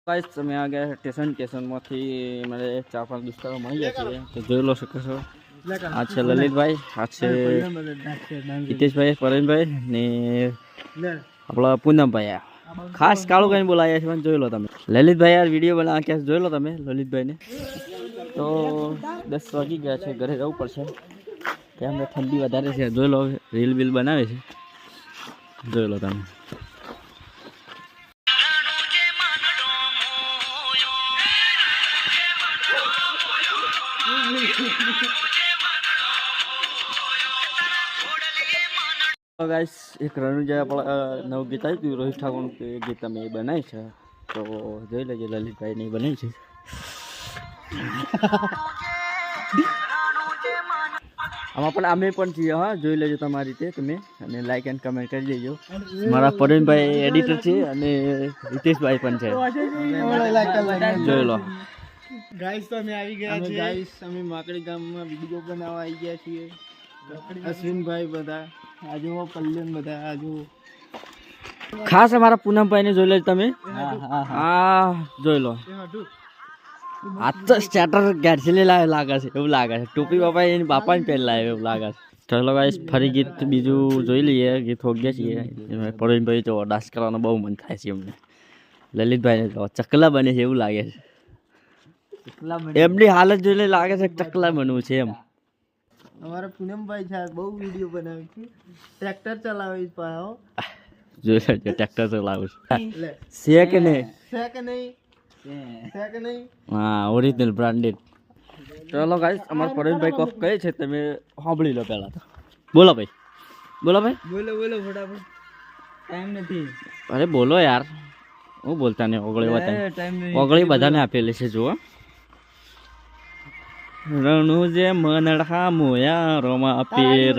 guys તમે આ ગયા સ્ટેશનમાંથી મારે 4-5 દોસ્તારો મળી ગયા છે તો જોઈ લો શકો છો આ છે લલિતભાઈ આ છે હિતેશભાઈ પરેશભાઈ ને આપણા પૂનમભાઈ ખાસ કાળું કઈ બોલાયા છે જોઈ લો તમે લલિતભાઈ યાર વિડીયો બનાવવા કે જોઈ લો તમે લલિતભાઈને તો 10 વાગી ગયા છે ઘરે જવું પડશે કેમ કે ઠંડી વધારે છે જોઈ લો રીલ બિલ બનાવે છે જોઈ લો તમે गाइस एक रनुजा नव गीत आई थी रोहित ठाकुर के गीत में बनाई है तो જોઈ લેજે લલિતભાઈ ની બનાવી છે આમાં પણ અમે પણ છીએ હા જોઈ લેજો તમારી રીતે તમે અને લાઈક એન્ડ કમેન્ટ કરી દેજો મારા પરેશભાઈ એડિટર છે અને હિતેશભાઈ પણ છે જોઈ લો ગાઈસ તો અમે આવી ગયા છીએ ગાઈસ અમે માકડી ગામમાં વિડિયો બનાવવા આવી ગયા છીએ અશ્વિનભાઈ બધા આજુ પલ્લન બધા આજુ ખાસ અમારા પૂનમભાઈ ને જોઈ લેજો તમે હા જોઈ લો આ તો સ્ટાર્ટર ગાડી લાગે છે એવું લાગે છે ટોપી બાપા એની બાપાને પહેલા એવું લાગે છે ચલો ગાઈસ ફરી ગીત બીજું જોઈ લઈએ ગીત હો ગયા છીએ પરેશભાઈ તો ડાન્સ કરવાનો બહુ મન થાય છે અમને લલિતભાઈને તો ચકલા બને છે એવું લાગે છે એમની હાલત જોઈને લાગે છે ચકલા બનવું છે એમ અમારા પૂનમભાઈ છે બહુ વિડિયો બનાવે છે ટ્રેક્ટર ચલાવે છે પાછો જોઈ લેજો ટ્રેક્ટર ચલાવે છે કે નહીં હા ઓરિજિનલ બ્રાન્ડેડ ચલો ગાઈસ અમારા પરેશભાઈ કોક કહે છે તમે સાંભળી લો પહેલા તો બોલો ભાઈ બોલો ફટાફટ ટાઈમ નથી અરે બોલો યાર હું બોલતા નહીં ઓગળી ઓગળી બધાને આપેલી છે જુઓ રણુ જે મનડા મોયા રોમા પીર